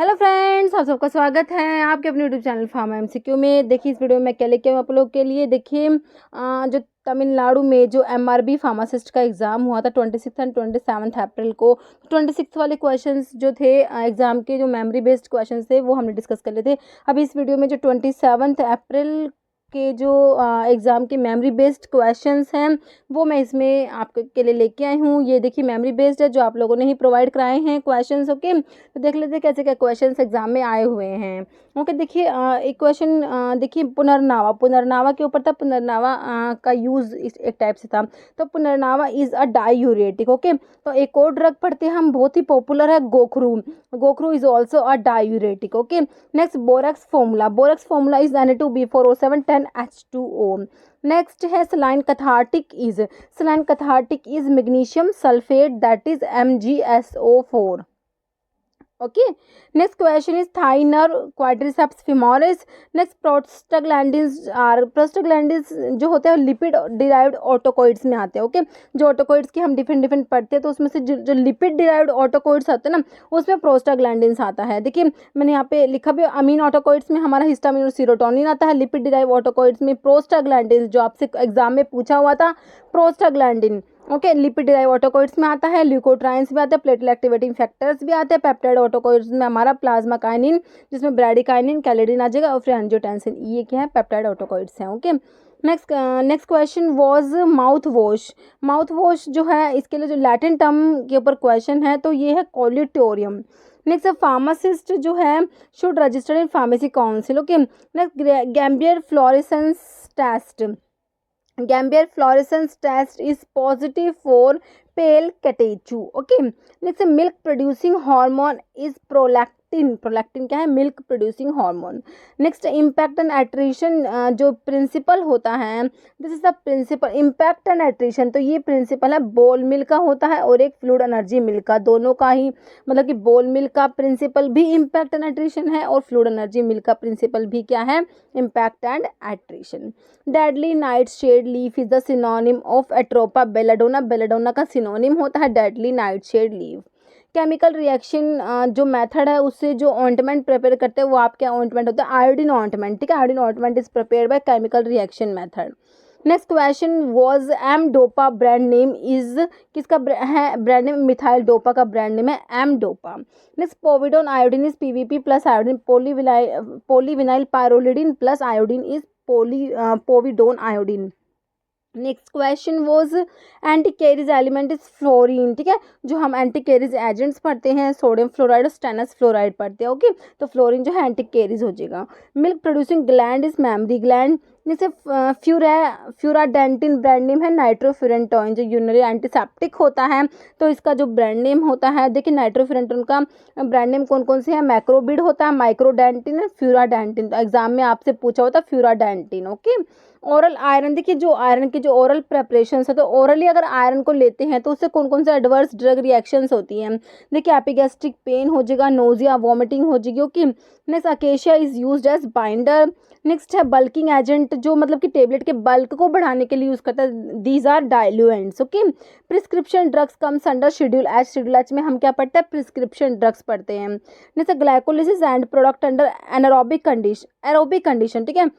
Hello friends, आप सबका स्वागत है आपके अपने यूट्यूब चैनल फार्मा एमसीक्यू में। देखिए इस वीडियो में मैं क्या लेके आऊँ आप लोग के लिए। देखिए जो तमिलनाडु में जो एमआरबी फार्मासिस्ट का एग्ज़ाम हुआ था 26 एंड 27 अप्रैल को, 26 वाले क्वेश्चंस जो थे एग्ज़ाम के, जो मेमोरी बेस्ड क्वेश्चंस थे वो हमने डिस्कस कर लिए थे। अभी इस वीडियो में जो 27 अप्रैल के जो एग्ज़ाम के मेमोरी बेस्ड क्वेश्चंस हैं वो मैं इसमें आपके लिए लेके आई हूँ। ये देखिए मेमोरी बेस्ड है, जो आप लोगों ने ही प्रोवाइड कराए हैं क्वेश्चंस। ओके, तो देख लेते हैं कैसे क्या क्वेश्चंस एग्जाम में आए हुए हैं। ओके, देखिए एक क्वेश्चन देखिए पुनर्नावा के ऊपर था। पुनर्नावा का यूज़ इस एक टाइप से था। तो पुनर्नावा इज़ अ डायूरेटिक। ओके, तो एक और ड्रग पढ़ते हैं हम, बहुत ही पॉपुलर है, गोखरू। गोखरू is also a diuretic. Okay, next borax formula is Na2B4O7 10H2O। Next है saline cathartic is magnesium sulphate, that is MgSO4। Okay, next question is thigh nerve quadriceps femoris. Next prostaglandins जो होते हैं lipid derived ऑटोकॉइड्स में आते हैं। Okay, जो ऑटोकॉइड्स की हम डिफरेंट पढ़ते हैं, तो उसमें से जो लिपिड डिराइव्ड ऑटोकॉइड्स आते हैं ना, उसमें प्रोस्टाग्लैंडिन्स आता है। देखिए मैंने यहाँ पे लिखा भी, अमीन ऑटोकॉइड्स में हमारा हिस्टामिन और सीरोटोनिन आता है। लिपिड डिराइव्ड ऑटोकॉइड्स में प्रोस्टाग्लैंडिन्स, जो आपसे एग्जाम में पूछा हुआ था, प्रोस्टाग्लैंडिन। ओके, लिपिड डिराइव ऑटोकॉइड्स में आता है, ल्यूकोट्राइंस भी आते हैं, प्लेटलेट एक्टिवेटिंग फैक्टर्स भी आते हैं। पेप्टाइड ऑटोकॉइड्स में हमारा प्लाज्मा काइनिन, जिसमें ब्रैडिकाइनिन, कैलेडिन आ जाएगा, और फिर एंजियोटेंसिन। ये क्या है? पेप्टाइड ऑटोकॉइड्स हैं। Okay, next question was mouth wash जो है, इसके लिए जो लैटिन टर्म के ऊपर क्वेश्चन है, तो ये है कोल्यूटोरियम। नेक्स्ट फार्मासिस्ट जो है should register in pharmacy council. Okay, next gambier fluorescence test is positive for pale catechu. Okay, next milk producing hormone is prolactin क्या है? Milk producing hormone. Next impact and attrition जो principle होता है, this is the principle impact and attrition. तो ये principal है बोल मिल का होता है और एक फ्लूइड एनर्जी मिल का, दोनों का ही, मतलब कि बोल मिल का प्रिंसिपल भी इम्पैक्ट एंड एट्रीशन है और फ्लूइड एनर्जी मिल का प्रिंसिपल भी क्या है? Impact and attrition. Deadly night shade leaf is the synonym of Atropa belladonna. Belladonna का सिनोनिम होता है deadly night shade leaf. Chemical reaction जो मेथड है, उससे जो ऑइंटमेंट प्रिपेयर करते हैं वो आपका ऑइंटमेंट होता है आयोडीन ऑइंटमेंट। ठीक है, iodine ointment is prepared by chemical reaction method. Next question was M dopa brand name is, किसका है ब्रांड नेम? मिथाइल डोपा का ब्रांड नेम है M dopa. Next povidone iodine is PVP plus iodine, polyvinyl pyrrolidine plus iodine is povidone iodine. Next question was anti caries element is fluorine. ठीक है, जो हम anti caries agents पढ़ते हैं, sodium fluoride और stannous fluoride पढ़ते हैं। Okay, तो फ्लोरीन जो है एंटी कैरीज हो जाएगा। Milk producing gland is mammary gland. जैसे फ्यूराडेंटिन ब्रांड नेम है नाइट्रोफ्यूरेंटोइन, जो यूरिनरी एंटीसेप्टिक होता है, तो इसका जो ब्रांड नेम होता है, देखिए नाइट्रोफ्यूरेंटोइन का ब्रांड नेम कौन कौन से है? मैक्रोबिड होता है, माइक्रोडेंटिन और फ्यूराडेंटिन। तो एग्जाम में आपसे पूछा होता है फ्यूराडेंटिन। ओके, ओरल आयरन, देखिए जो आयरन की जो ओरल प्रेपरेशन है, तो ओरली अगर आयरन को लेते हैं तो उससे कौन कौन से एडवर्स ड्रग रिएक्शंस होती हैं? देखिए एपिगैस्ट्रिक पेन हो जाएगा, नोजिया, वॉमिटिंग हो जाएगी। Okay, next acacia is used as binder. Next है बल्किंग एजेंट, जो मतलब कि टेबलेट के बल्क को बढ़ाने के लिए यूज करता है, these are diluents. Okay, prescription drugs comes under schedule H. Schedule H में हम क्या पढ़ते हैं? प्रिस्क्रिप्शन ड्रग्स पढ़ते हैं। Next glycolysis end product under anaerobic condition. ठीक है,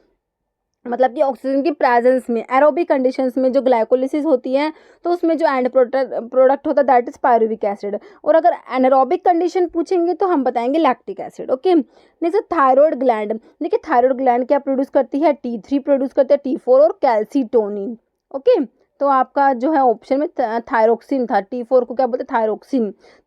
मतलब कि ऑक्सीजन की प्रेजेंस में, एरोबिक कंडीशंस में जो ग्लाइकोलिसिस होती है, तो उसमें जो एंड प्रोडक्ट होता है दैट इज पायरुविक एसिड। और अगर एनारोबिक कंडीशन पूछेंगे तो हम बताएंगे lactic acid. Okay, next thyroid gland. देखिए थायराइड ग्लैंड क्या प्रोड्यूस करती है? T3 प्रोड्यूस करती है, T4 और कैल्सीटोनिन। ओके, तो आपका जो है ऑप्शन में थायरोक्सिन था, T4 को क्या बोलते हैं?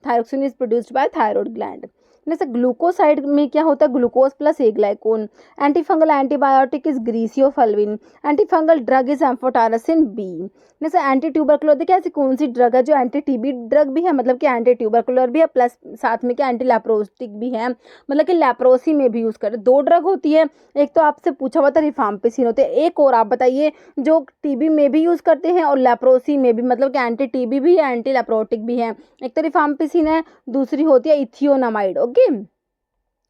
Thyroxine is produced by thyroid gland. जैसे ग्लूकोसाइड में क्या होता है? Glucose plus aglycone. Antifungal antibiotic is griseofulvin. Antifungal drug is amphotericin B. जैसे एंटी ट्यूबरकुलर, देखिए ऐसी कौन सी ड्रग है जो एंटी TB ड्रग भी है, मतलब कि एंटी ट्यूबरकुलर भी है, प्लस साथ में क्या एंटी लैप्रोस्टिक भी है, मतलब कि लैप्रोसी में भी यूज करे। दो ड्रग होती है, एक तो आपसे पूछा हुआ था रिफाम्पिसिन होते हैं, एक और आप बताइए जो TB में भी यूज करते हैं और लैप्रोसी में भी, मतलब कि एंटी TB भी है, एंटी लैप्रोटिक भी है। एक तो रिफाम्पिसिन है, दूसरी होती है इथियोनामाइड। ओके,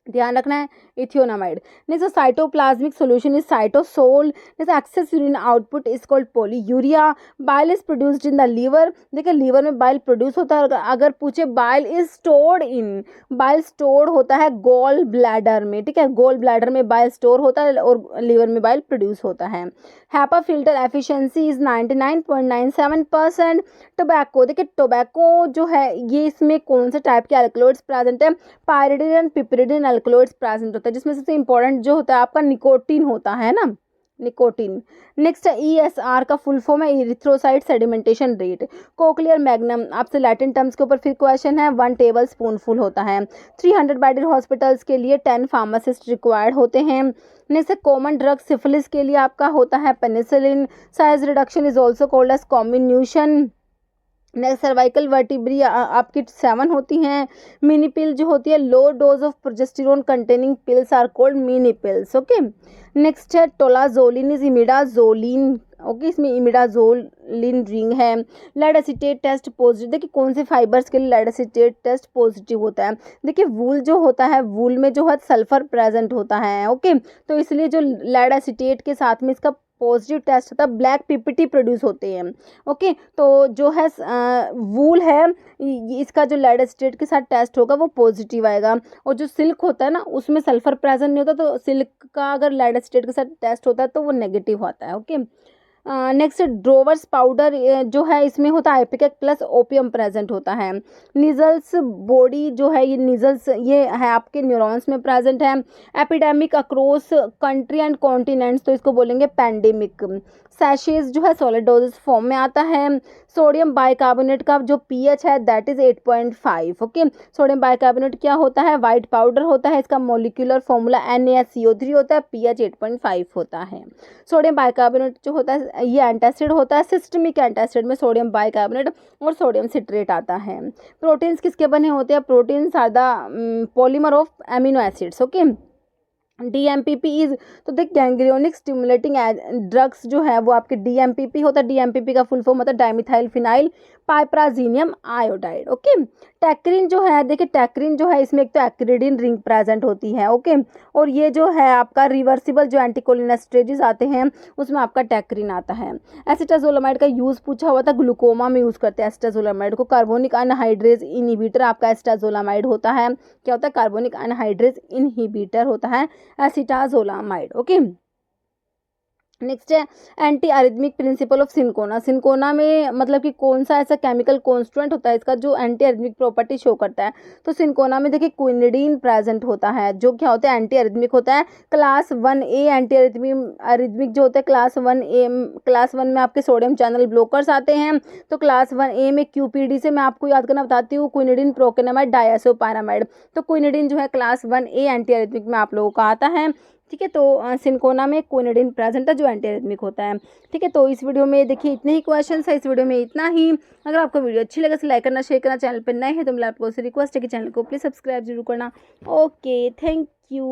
ध्यान रखना है, ethionamide. Next cytoplasmic solution is cytosol. Next excess urine output is called polyuria. Bile is produced in the liver. देखिए लीवर में बाइल प्रोड्यूस होता है। अगर पूछे bile is stored in, bile stored होता है गॉल ब्लैडर में, ठीक है, गॉल ब्लैडर में बाइल स्टोर होता है और लीवर में बाइल प्रोड्यूस होता है। HEPA filter efficiency is 99.97%। Tobacco, देखिए टोबैको जो है ये इसमें कौन से टाइप के अल्कलॉइड्स प्रेजेंट है, पायरिडिन एंड पिपरिडिन अल्कलॉइड्स प्रेजेंट होता है, जिसमें सबसे इंपॉर्टेंट जो होता है आपका निकोटीन होता है ना, निकोटीन। नेक्स्ट ESR का फुल फॉर्म है erythrocyte sedimentation rate. Cochlear magnum, आपसे लैटिन टर्म्स के ऊपर फिर क्वेश्चन है, 1 टेबल स्पून फुल होता है। 300 बेडेड हॉस्पिटल्स के लिए 10 फार्मासिस्ट रिक्वायर्ड होते हैं। नेक्स्ट कॉमन ड्रग सिफिलिस के लिए आपका होता है penicillin. Size reduction is also called as comminution. Next cervical vertebrae आपकी 7 होती हैं। मिनी पिल जो होती है, low dose of progesterone containing pills are called mini pills. Okay, next है टोलाजोलिन इज इमिडाजोलिन। ओके, इसमें इमिडाजोलिन रिंग है। Lead acetate test positive, देखिए कौन से फाइबर्स के लिए लेड एसिटेट टेस्ट पॉजिटिव होता है, देखिए वूल जो होता है, वूल में जो है सल्फर प्रेजेंट होता है। ओके, तो इसलिए जो लेड एसिटेट के साथ में इसका पॉजिटिव टेस्ट होता है, ब्लैक पीपीटी प्रोड्यूस होते हैं। ओके, तो जो है वूल है इसका जो लेड एसिटेट के साथ टेस्ट होगा वो पॉजिटिव आएगा, और जो सिल्क होता है ना उसमें सल्फर प्रेजेंट नहीं होता, तो सिल्क का अगर लेड एसिटेट के साथ टेस्ट होता है तो वो नेगेटिव होता है। ओके, नेक्स्ट ड्रोवर्स पाउडर जो है इसमें होता है आइपिकेक प्लस ओपियम प्रेजेंट होता है। निजल्स बॉडी जो है ये निजल्स ये है आपके न्यूरॉन्स में प्रेजेंट है। Epidemic across country and continents, तो इसको बोलेंगे पैंडेमिक। सैशेज जो है सॉलिड डोजेस फॉर्म में आता है। सोडियम बाइकार्बोनेट का जो pH है that is 8.5। Okay, sodium bicarbonate क्या होता है, वाइट पाउडर होता है, इसका मोलिकुलर फॉर्मूला NaCO3 होता है, pH 8.5 होता है। सोडियम बाइकार्बोनेट जो होता है ये एंटासिड होता है, सिस्टमिक एंटासिड में सोडियम बाइकार्बोनेट और सोडियम सिट्रेट आता है। प्रोटीन्स किसके बने होते हैं, proteins are the polymer of amino acids. Okay, DMPP is, तो देख गैंग्लियोनिक स्टिमुलेटिंग ड्रग्स जो है वो आपके DMPP होता है। DMPP का फुल फॉर्म होता है डाइमिथाइल फिनाइल पाइप्राजीनियम आयोडाइड। ओके, टैक्रिन जो है, देखिए टैक्रिन जो है इसमें एक तो एक्रिडिन रिंग प्रेजेंट होती है। ओके, और ये जो है आपका रिवर्सिबल जो एंटीकोलिनेस्ट्रेजेस आते हैं उसमें आपका टैक्रिन आता है। एसिटाजोलामाइड का यूज़ पूछा हुआ था, ग्लूकोमा में यूज़ करते हैं एसिटाजोलामाइड को। कार्बोनिक अनहाइड्रेज इनहिबिटर आपका एसिटाजोलामाइड होता है। क्या होता है, कार्बोनिक अनहाइड्रेज इनहिबिटर होता है एसिटाजोलामाइड। ओके, नेक्स्ट है anti arrhythmic principle of cinchona. Cinchona में मतलब कि कौन सा ऐसा केमिकल कॉन्स्टिट्यूएंट होता है इसका जो एंटी अरिथमिक प्रॉपर्टी शो करता है, तो सिंकोना में देखिए क्विनिडीन प्रेजेंट होता है जो क्या होता है, एंटी अरिथमिक होता है। क्लास 1A एंटी अरिथमिक जो होता है क्लास 1 में आपके सोडियम चैनल ब्लॉकर्स आते हैं। तो क्लास 1A में QPD से मैं आपको याद करना बताती हूँ, क्विनिडीन प्रोकेनामाइड डायसोपायरामाइड। तो क्विनिडीन जो है क्लास 1A एंटी अरिथमिक में आप लोगों का आता है। ठीक है, तो सिंकोना में क्विनिडीन प्रेजेंट है जो एंटी अरिथमिक होता है। ठीक है, तो इस वीडियो में देखिए इतने ही क्वेश्चन है, इस वीडियो में इतना ही। अगर आपको वीडियो अच्छी लगे तो लाइक करना, शेयर करना, चैनल पर नए हैं तो मैं आपको रिक्वेस्ट है कि चैनल को प्लीज़ सब्सक्राइब जरूर करना। Okay, thank you.